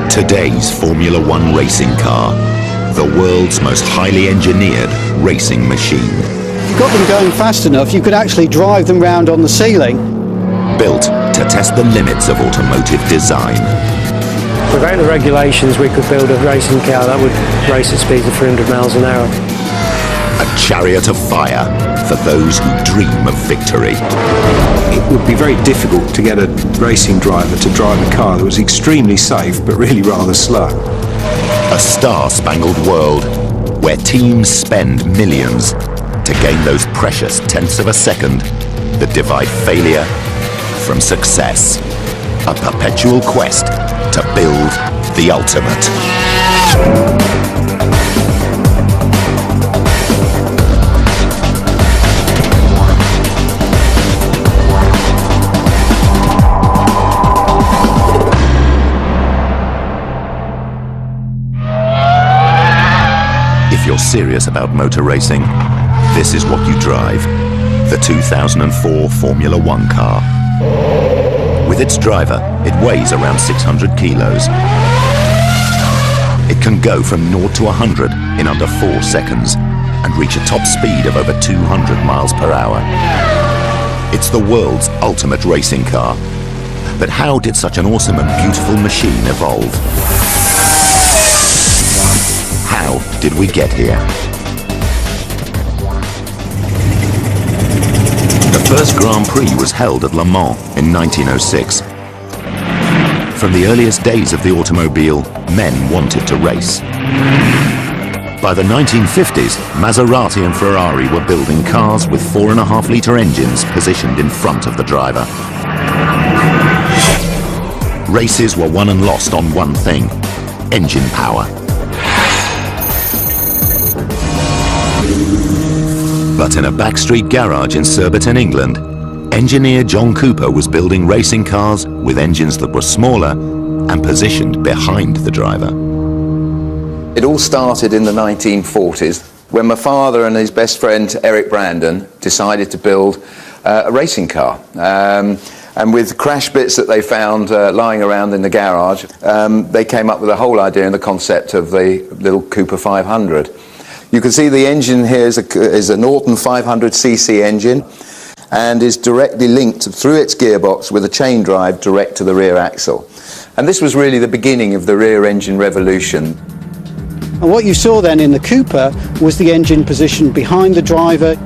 Today's Formula One racing car, the world's most highly engineered racing machine. If you got them going fast enough, you could actually drive them round on the ceiling. Built to test the limits of automotive design. Without the regulations, we could build a racing car that would race at speeds of 300 miles an hour. A chariot of fire for those who dream of victory. It would be very difficult to get a racing driver to drive a car that was extremely safe but really rather slow. A star-spangled world where teams spend millions to gain those precious tenths of a second that divide failure from success. A perpetual quest to build the ultimate. If you're serious about motor racing, this is what you drive. The 2004 Formula One car. With its driver, it weighs around 600 kilos. It can go from 0 to 100 in under 4 seconds and reach a top speed of over 200 miles per hour. It's the world's ultimate racing car. But how did such an awesome and beautiful machine evolve? How did we get here? The first Grand Prix was held at Le Mans in 1906. From the earliest days of the automobile, men wanted to race. By the 1950s, Maserati and Ferrari were building cars with 4.5-litre engines positioned in front of the driver. Races were won and lost on one thing: engine power. But in a backstreet garage in Surbiton, England, engineer John Cooper was building racing cars with engines that were smaller and positioned behind the driver. It all started in the 1940s when my father and his best friend Eric Brandon decided to build a racing car. And with crash bits that they found lying around in the garage, they came up with the whole idea and the concept of the little Cooper 500. You can see the engine here is a Norton 500cc engine and is directly linked through its gearbox with a chain drive direct to the rear axle. And this was really the beginning of the rear engine revolution. And what you saw then in the Cooper was the engine positioned behind the driver,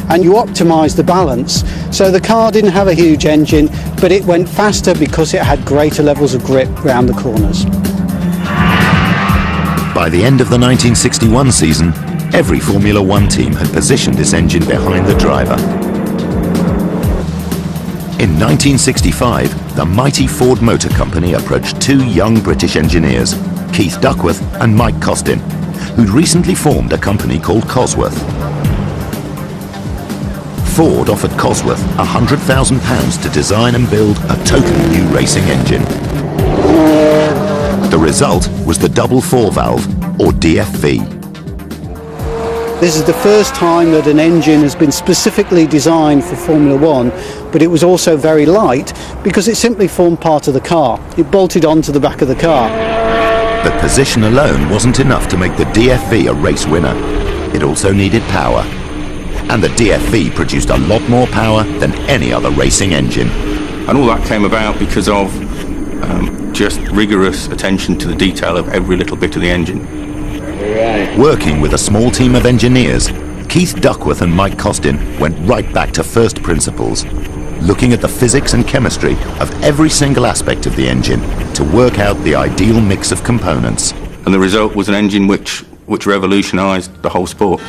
and you optimised the balance. So the car didn't have a huge engine, but it went faster because it had greater levels of grip round the corners. By the end of the 1961 season, every Formula One team had positioned its engine behind the driver. In 1965, the mighty Ford Motor Company approached two young British engineers, Keith Duckworth and Mike Costin, who'd recently formed a company called Cosworth. Ford offered Cosworth £100,000 to design and build a totally new racing engine. The result was the double 4-valve, or DFV. This is the first time that an engine has been specifically designed for Formula One, but it was also very light because it simply formed part of the car. It bolted onto the back of the car. But position alone wasn't enough to make the DFV a race winner. It also needed power. And the DFV produced a lot more power than any other racing engine. And all that came about because of just rigorous attention to the detail of every little bit of the engine. Working with a small team of engineers, Keith Duckworth and Mike Costin went right back to first principles, looking at the physics and chemistry of every single aspect of the engine to work out the ideal mix of components. And the result was an engine which revolutionised the whole sport.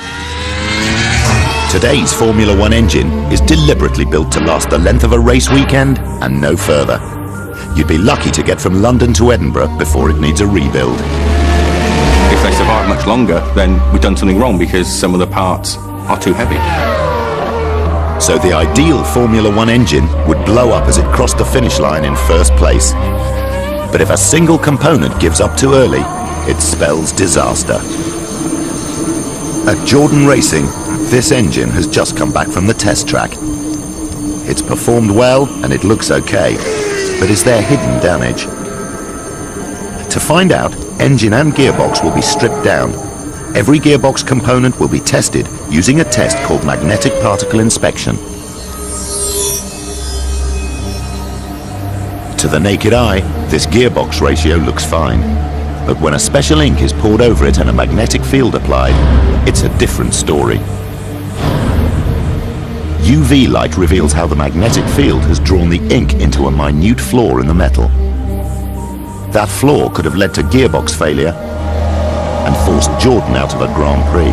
Today's Formula One engine is deliberately built to last the length of a race weekend and no further. You'd be lucky to get from London to Edinburgh before it needs a rebuild. If they survive much longer, then we've done something wrong because some of the parts are too heavy. So the ideal Formula One engine would blow up as it crossed the finish line in first place. But if a single component gives up too early, it spells disaster. At Jordan Racing, this engine has just come back from the test track. It's performed well and it looks okay, but is there hidden damage? To find out, engine and gearbox will be stripped down. Every gearbox component will be tested using a test called magnetic particle inspection. To the naked eye, this gearbox ratio looks fine. But when a special ink is poured over it and a magnetic field applied, it's a different story. UV light reveals how the magnetic field has drawn the ink into a minute flaw in the metal. That flaw could have led to gearbox failure and forced Jordan out of a Grand Prix.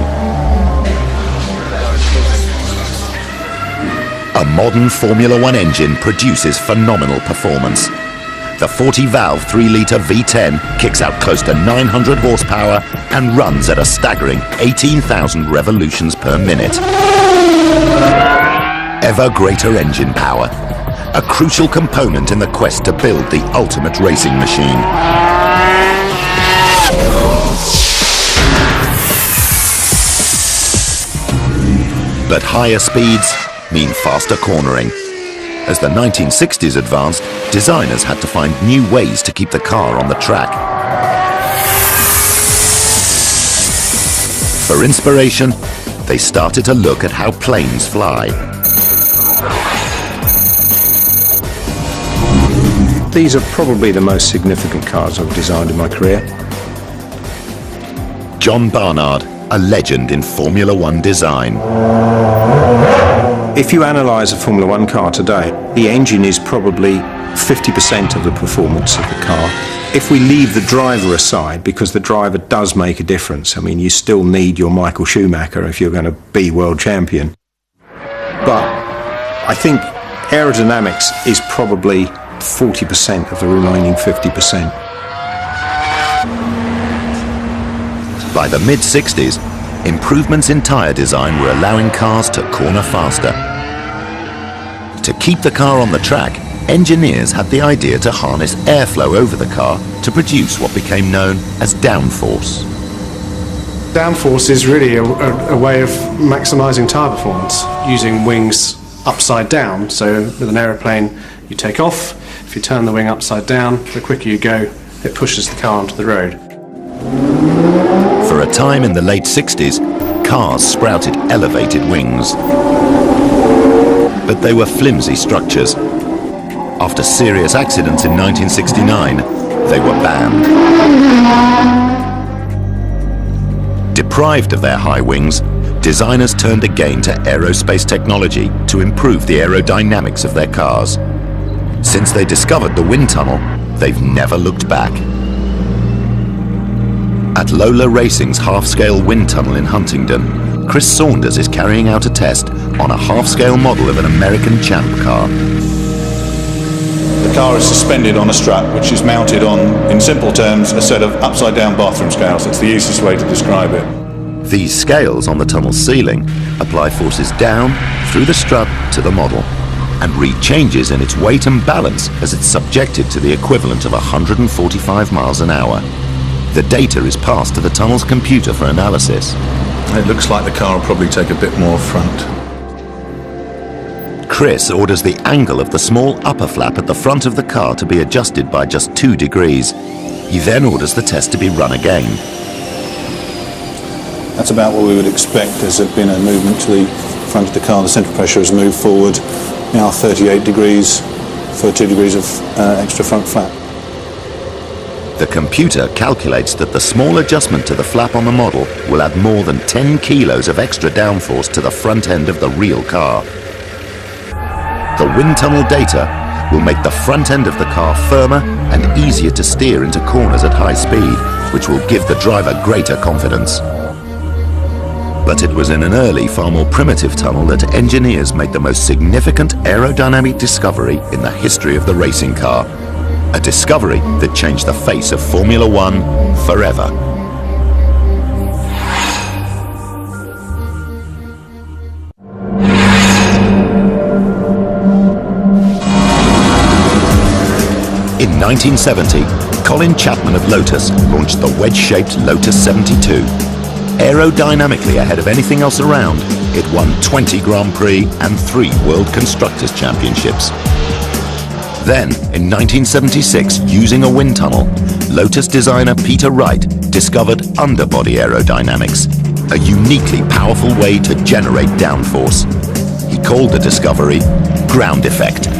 A modern Formula One engine produces phenomenal performance. The 40-valve 3-litre V10 kicks out close to 900 horsepower and runs at a staggering 18,000 revolutions per minute. Ever greater engine power, a crucial component in the quest to build the ultimate racing machine. But higher speeds mean faster cornering. As the 1960s advanced, designers had to find new ways to keep the car on the track. For inspiration, they started to look at how planes fly. These are probably the most significant cars I've designed in my career. John Barnard, a legend in Formula One design. If you analyse a Formula One car today, the engine is probably 50% of the performance of the car. If we leave the driver aside, because the driver does make a difference, I mean, you still need your Michael Schumacher if you're going to be world champion. But I think aerodynamics is probably 40% of the remaining 50%. By the mid-60s, improvements in tyre design were allowing cars to corner faster. To keep the car on the track, engineers had the idea to harness airflow over the car to produce what became known as downforce. Downforce is really a way of maximising tyre performance, using wings upside down. So with an aeroplane, you take off, if you turn the wing upside down, the quicker you go, it pushes the car onto the road. For a time in the late 60s, cars sprouted elevated wings. But they were flimsy structures. After serious accidents in 1969, they were banned. Deprived of their high wings, designers turned again to aerospace technology to improve the aerodynamics of their cars. Since they discovered the wind tunnel, they've never looked back. At Lola Racing's half-scale wind tunnel in Huntingdon, Chris Saunders is carrying out a test on a half-scale model of an American Champ car. The car is suspended on a strap which is mounted on, in simple terms, a set of upside-down bathroom scales. That's the easiest way to describe it. These scales on the tunnel's ceiling apply forces down through the strut to the model and read changes in its weight and balance as it's subjected to the equivalent of 145 miles an hour. The data is passed to the tunnel's computer for analysis. It looks like the car will probably take a bit more front. Chris orders the angle of the small upper flap at the front of the car to be adjusted by just 2 degrees. He then orders the test to be run again. That's about what we would expect. There's been a movement to the front of the car. The central pressure has moved forward, now 38 degrees for 2 degrees of extra front flap. The computer calculates that the small adjustment to the flap on the model will add more than 10 kilos of extra downforce to the front end of the real car. The wind tunnel data will make the front end of the car firmer and easier to steer into corners at high speed, which will give the driver greater confidence. But it was in an early, far more primitive tunnel that engineers made the most significant aerodynamic discovery in the history of the racing car. A discovery that changed the face of Formula One forever. In 1970, Colin Chapman of Lotus launched the wedge-shaped Lotus 72. Aerodynamically ahead of anything else around, it won 20 Grand Prix and 3 World Constructors' Championships. Then, in 1976, using a wind tunnel, Lotus designer Peter Wright discovered underbody aerodynamics, a uniquely powerful way to generate downforce. He called the discovery ground effect.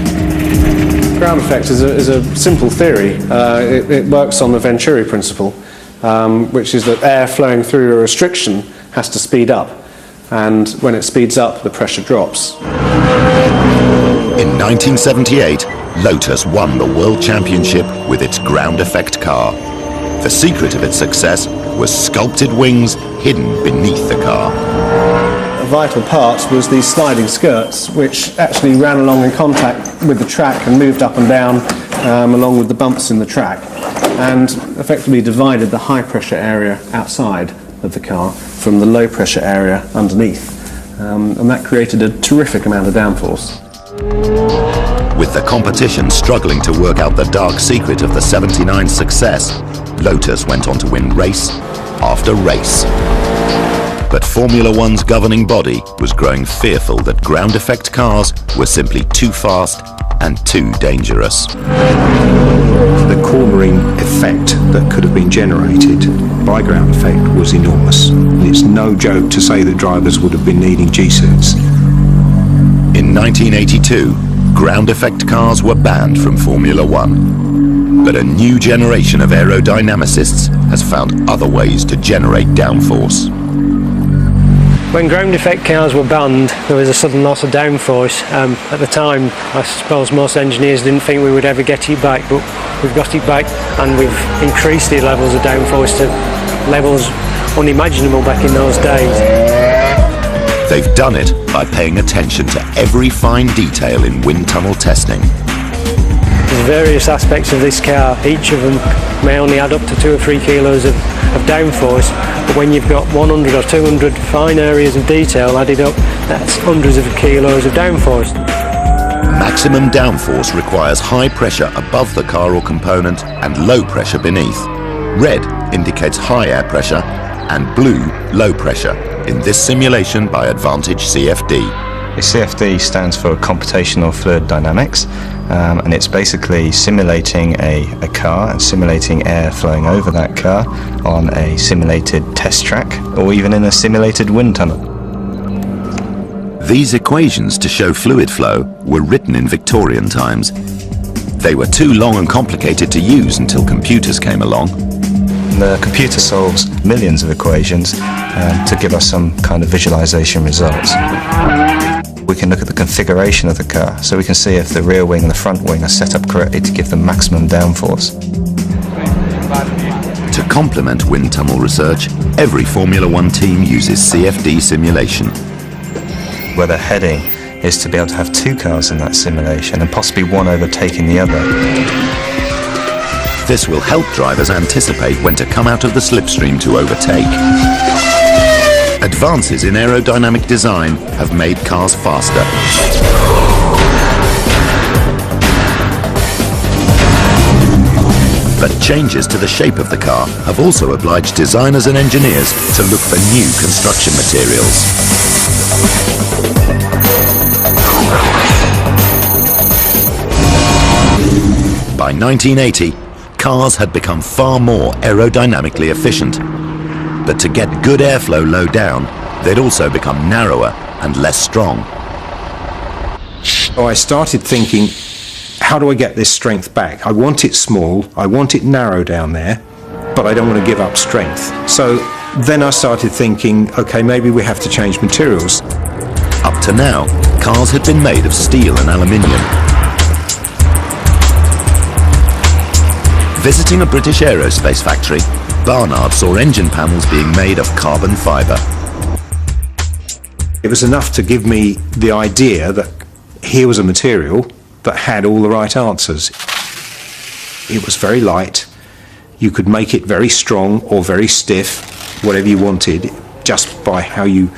Ground effect is a simple theory. It works on the Venturi principle, which is that air flowing through a restriction has to speed up, and when it speeds up, the pressure drops. In 1978, Lotus won the World Championship with its ground effect car. The secret of its success was sculpted wings hidden beneath the car. A vital part was these sliding skirts, which actually ran along in contact with the track and moved up and down along with the bumps in the track, and effectively divided the high pressure area outside of the car from the low pressure area underneath, and that created a terrific amount of downforce. With the competition struggling to work out the dark secret of the 79's success, Lotus went on to win race after race. But Formula One's governing body was growing fearful that ground effect cars were simply too fast and too dangerous. The cornering effect that could have been generated by ground effect was enormous. And it's no joke to say that drivers would have been needing G-suits. In 1982, ground effect cars were banned from Formula One. But a new generation of aerodynamicists has found other ways to generate downforce. When ground effect cars were banned, there was a sudden loss of downforce. At the time, I suppose most engineers didn't think we would ever get it back, but we've got it back, and we've increased the levels of downforce to levels unimaginable back in those days. They've done it by paying attention to every fine detail in wind tunnel testing. There's various aspects of this car. Each of them may only add up to 2 or 3 kilos of downforce, but when you've got 100 or 200 fine areas of detail added up, that's hundreds of kilos of downforce. Maximum downforce requires high pressure above the car or component and low pressure beneath. Red indicates high air pressure and blue low pressure, in this simulation by Advantage CFD. The CFD stands for Computational Fluid Dynamics, and it's basically simulating a car and simulating air flowing over that car on a simulated test track or even in a simulated wind tunnel. These equations to show fluid flow were written in Victorian times. They were too long and complicated to use until computers came along. The computer solves millions of equations to give us some kind of visualization results. We can look at the configuration of the car, so we can see if the rear wing and the front wing are set up correctly to give the maximum downforce. To complement wind tunnel research, every Formula One team uses CFD simulation. Where they're heading is to be able to have 2 cars in that simulation and possibly one overtaking the other. This will help drivers anticipate when to come out of the slipstream to overtake. Advances in aerodynamic design have made cars faster. But changes to the shape of the car have also obliged designers and engineers to look for new construction materials. By 1980, cars had become far more aerodynamically efficient. But to get good airflow low down, they'd also become narrower and less strong. So I started thinking, how do I get this strength back? I want it small, I want it narrow down there, but I don't want to give up strength. So then I started thinking, okay, maybe we have to change materials. Up to now, cars had been made of steel and aluminium. Visiting a British aerospace factory, Barnard saw engine panels being made of carbon fibre. It was enough to give me the idea that here was a material that had all the right answers. It was very light. You could make it very strong or very stiff, whatever you wanted, just by how you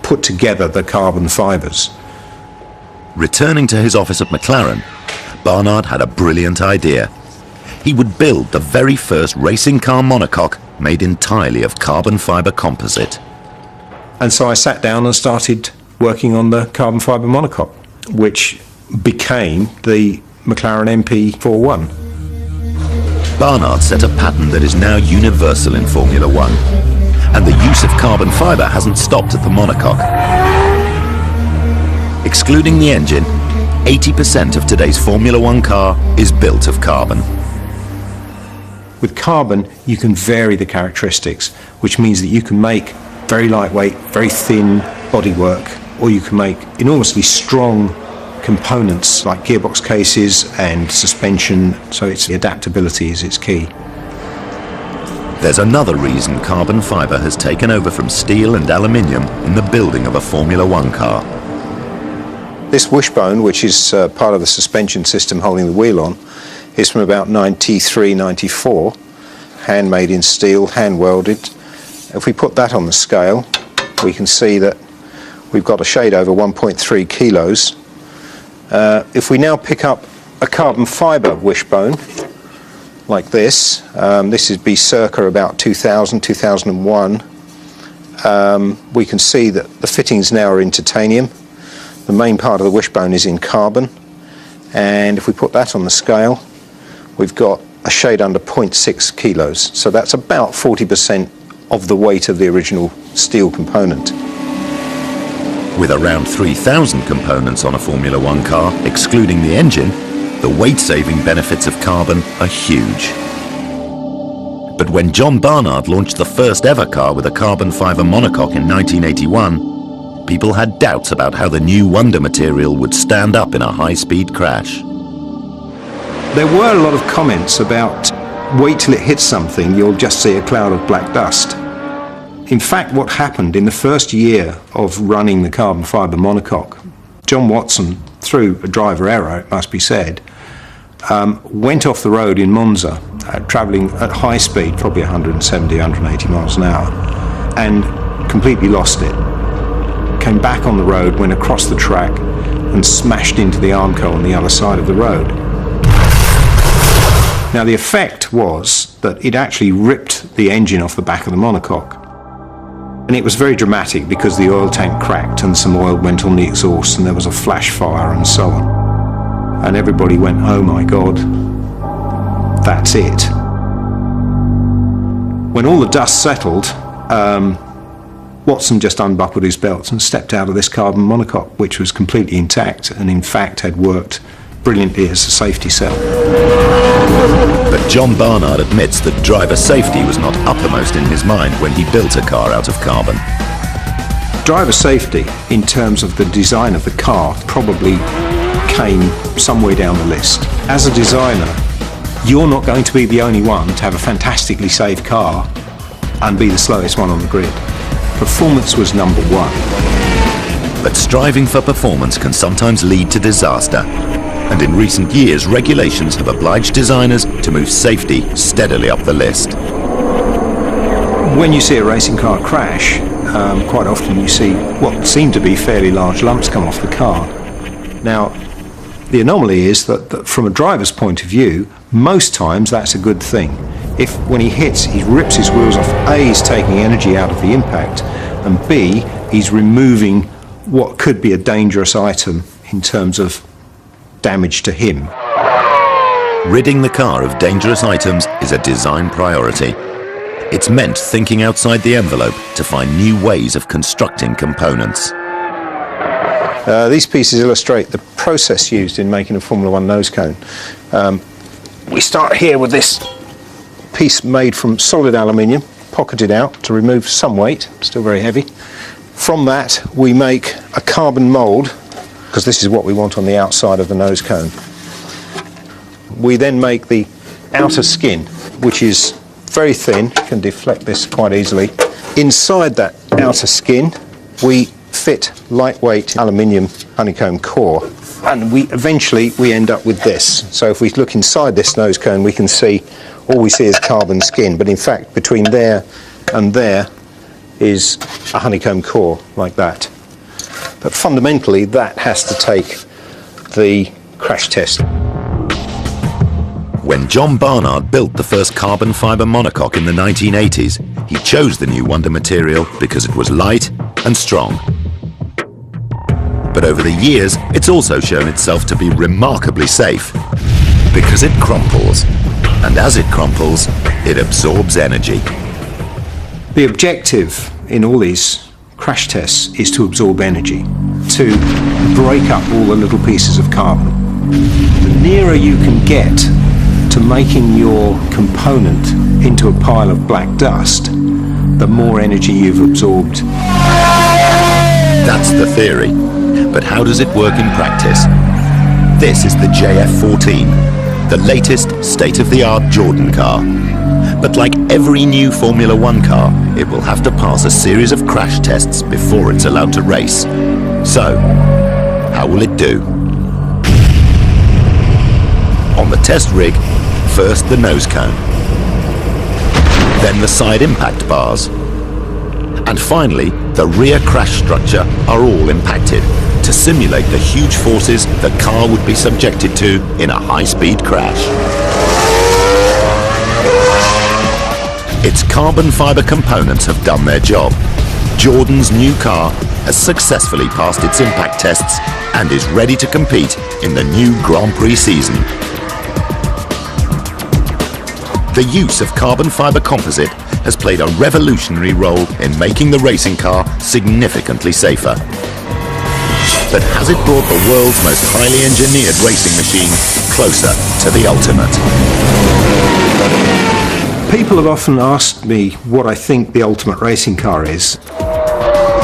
put together the carbon fibres. Returning to his office at McLaren, Barnard had a brilliant idea. He would build the very first racing car monocoque made entirely of carbon fibre composite. And so I sat down and started working on the carbon fibre monocoque, which became the McLaren MP41. Barnard set a pattern that is now universal in Formula One. And the use of carbon fibre hasn't stopped at the monocoque. Excluding the engine, 80% of today's Formula One car is built of carbon. With carbon, you can vary the characteristics, which means that you can make very lightweight, very thin bodywork, or you can make enormously strong components like gearbox cases and suspension, so the adaptability is its key. There's another reason carbon fibre has taken over from steel and aluminium in the building of a Formula One car. This wishbone, which is part of the suspension system holding the wheel on, is from about 93, 94, handmade in steel, hand welded. If we put that on the scale, we can see that we've got a shade over 1.3 kilos. If we now pick up a carbon fibre wishbone, like this, this would be circa about 2000, 2001, we can see that the fittings now are in titanium. The main part of the wishbone is in carbon, and if we put that on the scale, we've got a shade under 0.6 kilos. So that's about 40% of the weight of the original steel component. With around 3,000 components on a Formula One car, excluding the engine, the weight-saving benefits of carbon are huge. But when John Barnard launched the first ever car with a carbon fibre monocoque in 1981, people had doubts about how the new Wonder material would stand up in a high-speed crash. There were a lot of comments about, wait till it hits something, you'll just see a cloud of black dust. In fact, what happened in the first year of running the carbon fibre monocoque, John Watson, through a driver error, it must be said, went off the road in Monza, travelling at high speed, probably 170, 180 miles an hour, and completely lost it. Came back on the road, went across the track, and smashed into the Armco on the other side of the road. Now, the effect was that it actually ripped the engine off the back of the monocoque. And it was very dramatic because the oil tank cracked and some oil went on the exhaust and there was a flash fire and so on. And everybody went, oh my God, that's it. When all the dust settled, Watson just unbuckled his belts and stepped out of this carbon monocoque, which was completely intact and in fact had worked brilliantly as a safety cell. But John Barnard admits that driver safety was not uppermost in his mind when he built a car out of carbon. Driver safety, in terms of the design of the car, probably came somewhere down the list. As a designer, you're not going to be the only one to have a fantastically safe car and be the slowest one on the grid. Performance was number one. But striving for performance can sometimes lead to disaster. And in recent years, regulations have obliged designers to move safety steadily up the list. When you see a racing car crash, quite often you see what seem to be fairly large lumps come off the car. Now, the anomaly is that from a driver's point of view, most times that's a good thing. If when he hits, he rips his wheels off, A, he's taking energy out of the impact, and B, he's removing what could be a dangerous item in terms of damage to him. Ridding the car of dangerous items is a design priority. It's meant thinking outside the envelope to find new ways of constructing components. These pieces illustrate the process used in making a Formula One nose cone. We start here with this piece made from solid aluminium, pocketed out to remove some weight, still very heavy. From that we make a carbon mould, because this is what we want on the outside of the nose cone. We then make the outer skin, which is very thin, can deflect this quite easily. Inside that outer skin we fit lightweight aluminium honeycomb core, and eventually we end up with this. So if we look inside this nose cone, we can see, all we see is carbon skin, but in fact between there and there is a honeycomb core like that. But fundamentally that has to take the crash test. When John Barnard built the first carbon fibre monocoque in the 1980s, he chose the new Wonder material because it was light and strong. But over the years, it's also shown itself to be remarkably safe because it crumples. And as it crumples, it absorbs energy. The objective in all these crash tests is to absorb energy, to break up all the little pieces of carbon. The nearer you can get to making your component into a pile of black dust, the more energy you've absorbed. That's the theory. But how does it work in practice? This is the JF14, the latest state-of-the-art Jordan car. But like every new Formula One car, it will have to pass a series of crash tests before it's allowed to race. So, how will it do? On the test rig, first the nose cone, then the side impact bars, and finally the rear crash structure are all impacted to simulate the huge forces the car would be subjected to in a high-speed crash. Its carbon fibre components have done their job. Jordan's new car has successfully passed its impact tests and is ready to compete in the new Grand Prix season. The use of carbon fibre composite has played a revolutionary role in making the racing car significantly safer. But has it brought the world's most highly engineered racing machine closer to the ultimate? People have often asked me what I think the ultimate racing car is.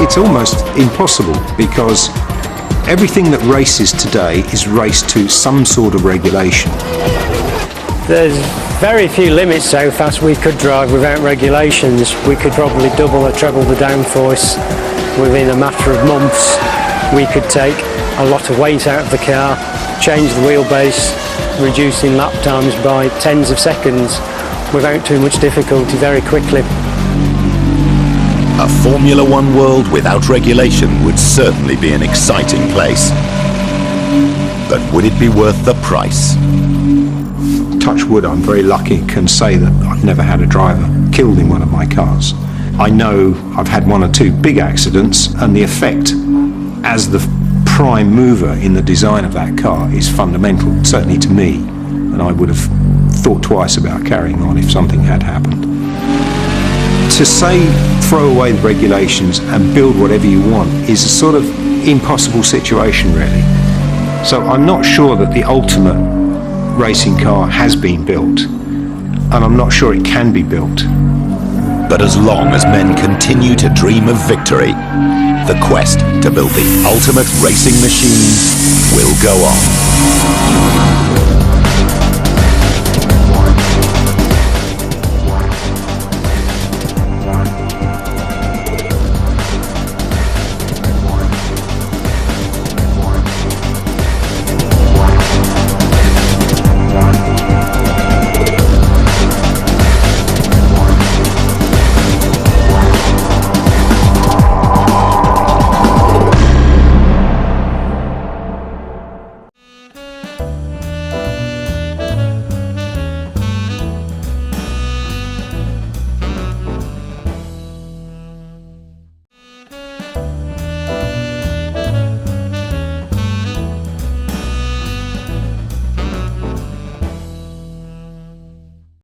It's almost impossible because everything that races today is raced to some sort of regulation. There's very few limits to how fast we could drive without regulations. We could probably double or treble the downforce within a matter of months. We could take a lot of weight out of the car, change the wheelbase, reducing lap times by tens of seconds without too much difficulty very quickly. A Formula One world without regulation would certainly be an exciting place. But would it be worth the price? Touch wood, I'm very lucky, can say that I've never had a driver killed in one of my cars. I know I've had one or two big accidents, and the effect as the prime mover in the design of that car is fundamental, certainly to me, and I would have thought twice about carrying on if something had happened. To say throw away the regulations and build whatever you want is a sort of impossible situation, really. So I'm not sure that the ultimate racing car has been built, and I'm not sure it can be built. But as long as men continue to dream of victory, the quest to build the ultimate racing machine will go on.